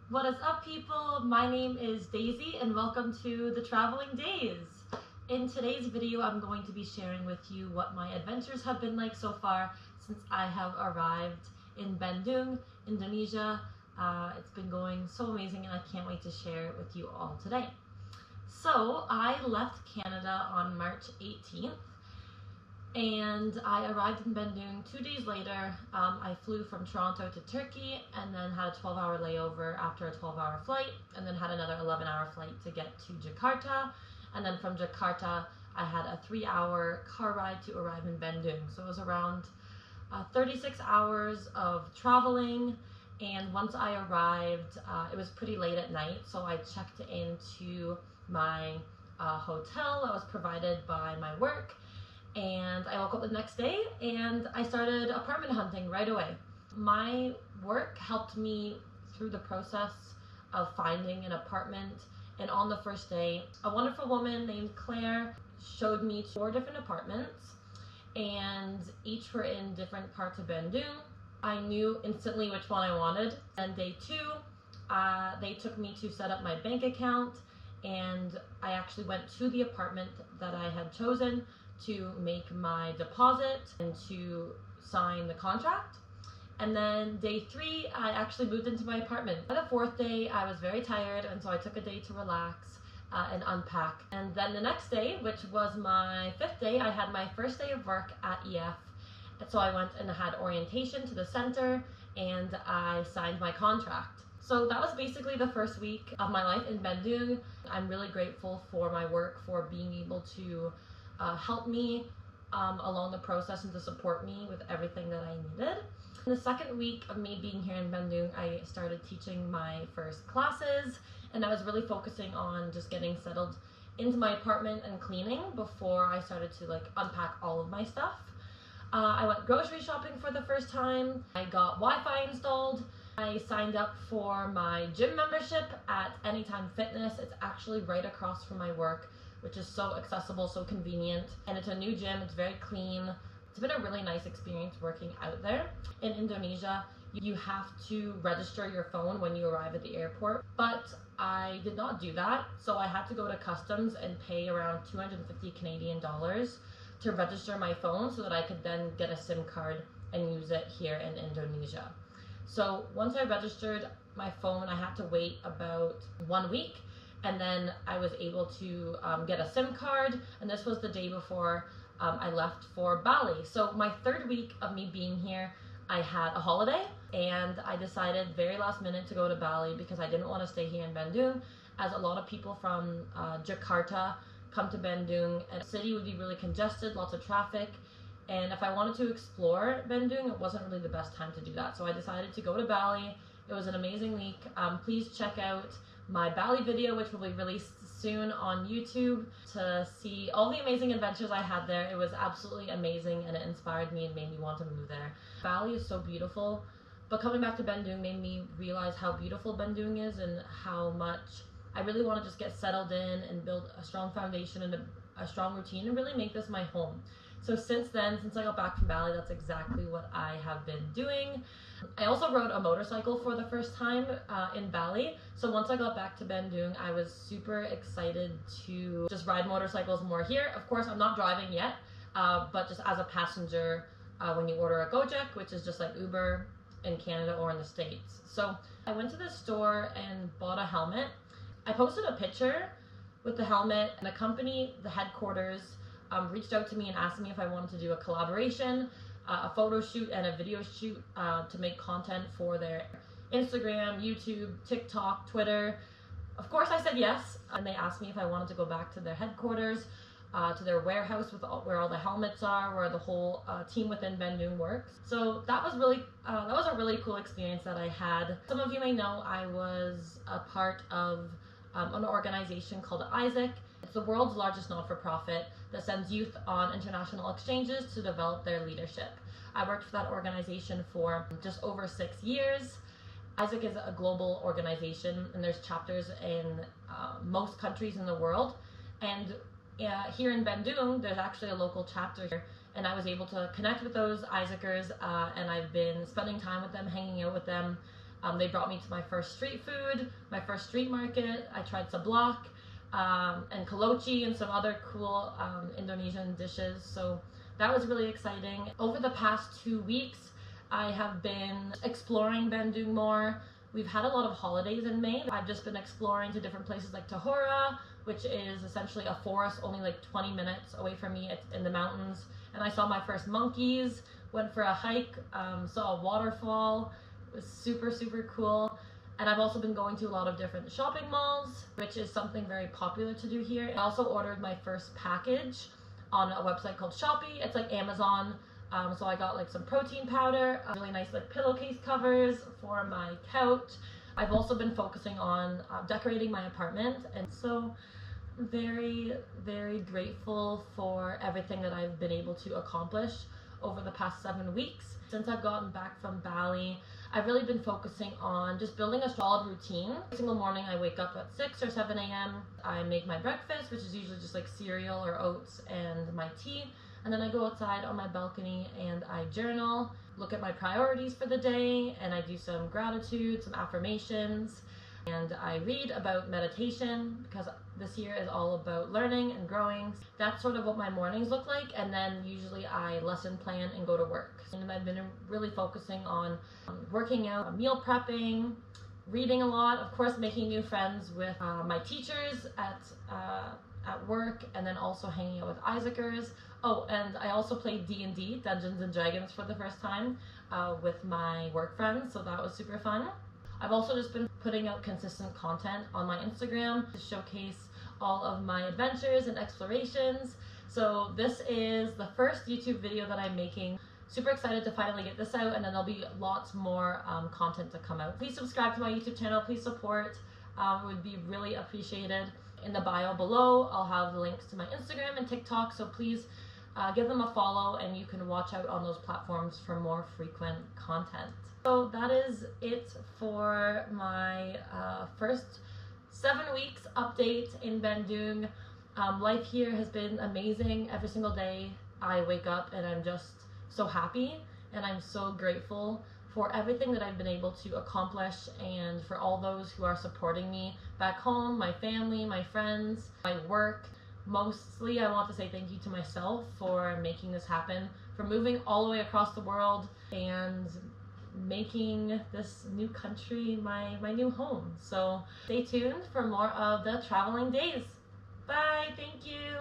What is up, people? My name is Daisy and welcome to the Traveling Days. In today's video, I'm going to be sharing with you what my adventures have been like so far since I have arrived in Bandung, Indonesia. It's been going so amazing and I can't wait to share it with you all today. So I left Canada on March 18th and I arrived in Bandung 2 days later. I flew from Toronto to Turkey and then had a 12-hour layover after a 12-hour flight, and then had another 11-hour flight to get to Jakarta, and then from Jakarta I had a 3-hour car ride to arrive in Bandung. So it was around 36 hours of traveling, and once I arrived it was pretty late at night, so I checked into my hotel that was provided by my work. And I woke up the next day and I started apartment hunting right away. My work helped me through the process of finding an apartment. And on the first day, a wonderful woman named Claire showed me 4 different apartments, and each were in different parts of Bandung. I knew instantly which one I wanted. And day 2, they took me to set up my bank account, and I actually went to the apartment that I had chosen to make my deposit and to sign the contract. And then day 3, I actually moved into my apartment. By the 4th day, I was very tired, and so I took a day to relax and unpack. And then the next day, which was my 5th day, I had my first day of work at EF. And so I went and had orientation to the center and I signed my contract. So that was basically the first week of my life in Bandung. I'm really grateful for my work for being able to help me along the process and to support me with everything that I needed. In the second week of me being here in Bandung, I started teaching my first classes, and I was really focusing on just getting settled into my apartment and cleaning before I started to unpack all of my stuff. I went grocery shopping for the first time. I got Wi-Fi installed. I signed up for my gym membership at Anytime Fitness. It's actually right across from my work, which is so accessible, so convenient, and it's a new gym. It's very clean. It's been a really nice experience working out there. In Indonesia, you have to register your phone when you arrive at the airport, but I did not do that, so I had to go to customs and pay around 250 Canadian dollars to register my phone so that I could then get a SIM card and use it here in Indonesia. So once I registered my phone, I had to wait about 1 week, and then I was able to get a SIM card, and this was the day before I left for Bali. So my 3rd week of me being here, I had a holiday, and I decided very last minute to go to Bali because I didn't want to stay here in Bandung, as a lot of people from Jakarta come to Bandung, and the city would be really congested, lots of traffic, and if I wanted to explore Bandung, it wasn't really the best time to do that. So I decided to go to Bali. It was an amazing week. Please check out my Bali video, which will be released soon on YouTube, to see all the amazing adventures I had there. It was absolutely amazing, and it inspired me and made me want to move there. Bali is so beautiful, but coming back to Bandung made me realize how beautiful Bandung is and how much I really want to just get settled in and build a strong foundation and a strong routine and really make this my home. So since then, since I got back from Bali, that's exactly what I have been doing. I also rode a motorcycle for the first time in Bali. So once I got back to Bandung, I was super excited to just ride motorcycles more here. Of course, I'm not driving yet, but just as a passenger when you order a Gojek, which is just like Uber in Canada or in the States. So I went to the store and bought a helmet. I posted a picture with the helmet, and the company, the headquarters, reached out to me and asked me if I wanted to do a collaboration, a photo shoot and a video shoot to make content for their Instagram, YouTube, Tik Tok, Twitter. Of course I said yes, and they asked me if I wanted to go back to their headquarters, to their warehouse where all the helmets are, where the whole team within Bandung works. So that was a really cool experience that I had. Some of you may know I was a part of an organization called Isaac. It's the world's largest not-for-profit that sends youth on international exchanges to develop their leadership. I worked for that organization for just over 6 years. Isaac is a global organization, and there's chapters in most countries in the world. And here in Bandung, there's actually a local chapter, and I was able to connect with those Isaacers, and I've been spending time with them, hanging out with them, They brought me to my first street food, my first street market. I tried sablak and kolochi and some other cool Indonesian dishes. So that was really exciting. Over the past 2 weeks, I have been exploring Bandung more. We've had a lot of holidays in May. I've just been exploring to different places like Tahora, which is essentially a forest only like 20 minutes away from me. It's in the mountains. And I saw my first monkeys, went for a hike, saw a waterfall. It was super, super cool. And I've also been going to a lot of different shopping malls, which is something very popular to do here. I also ordered my first package on a website called Shopee. It's like Amazon. So I got like some protein powder, really nice like pillowcase covers for my couch. I've also been focusing on decorating my apartment, and so very, very grateful for everything that I've been able to accomplish over the past 7 weeks. Since I've gotten back from Bali, I've really been focusing on just building a solid routine. Every single morning I wake up at 6 or 7 a.m. I make my breakfast, which is usually just like cereal or oats and my tea. And then I go outside on my balcony and I journal, look at my priorities for the day, and I do some gratitude, some affirmations, and I read about meditation because this year is all about learning and growing. That's sort of what my mornings look like, and then usually I lesson plan and go to work. And I've been really focusing on working out, meal prepping, reading a lot, of course making new friends with my teachers at work, and then also hanging out with Isaacers. Oh, and I also played D&D, Dungeons and Dragons, for the first time with my work friends, so that was super fun. I've also just been putting out consistent content on my Instagram to showcase all of my adventures and explorations. So this is the first YouTube video that I'm making. Super excited to finally get this out, and then there'll be lots more content to come out. Please subscribe to my YouTube channel, please support, it would be really appreciated. In the bio below, I'll have the links to my Instagram and TikTok, so please give them a follow, and you can watch out on those platforms for more frequent content. So that is it for my first 7 weeks update in Bandung. Life here has been amazing. Every single day I wake up and I'm just so happy, and I'm so grateful for everything that I've been able to accomplish, and for all those who are supporting me back home, my family, my friends, my work. Mostly I want to say thank you to myself for making this happen, for moving all the way across the world and making this new country my new home. So stay tuned for more of the traveling days. Bye, thank you.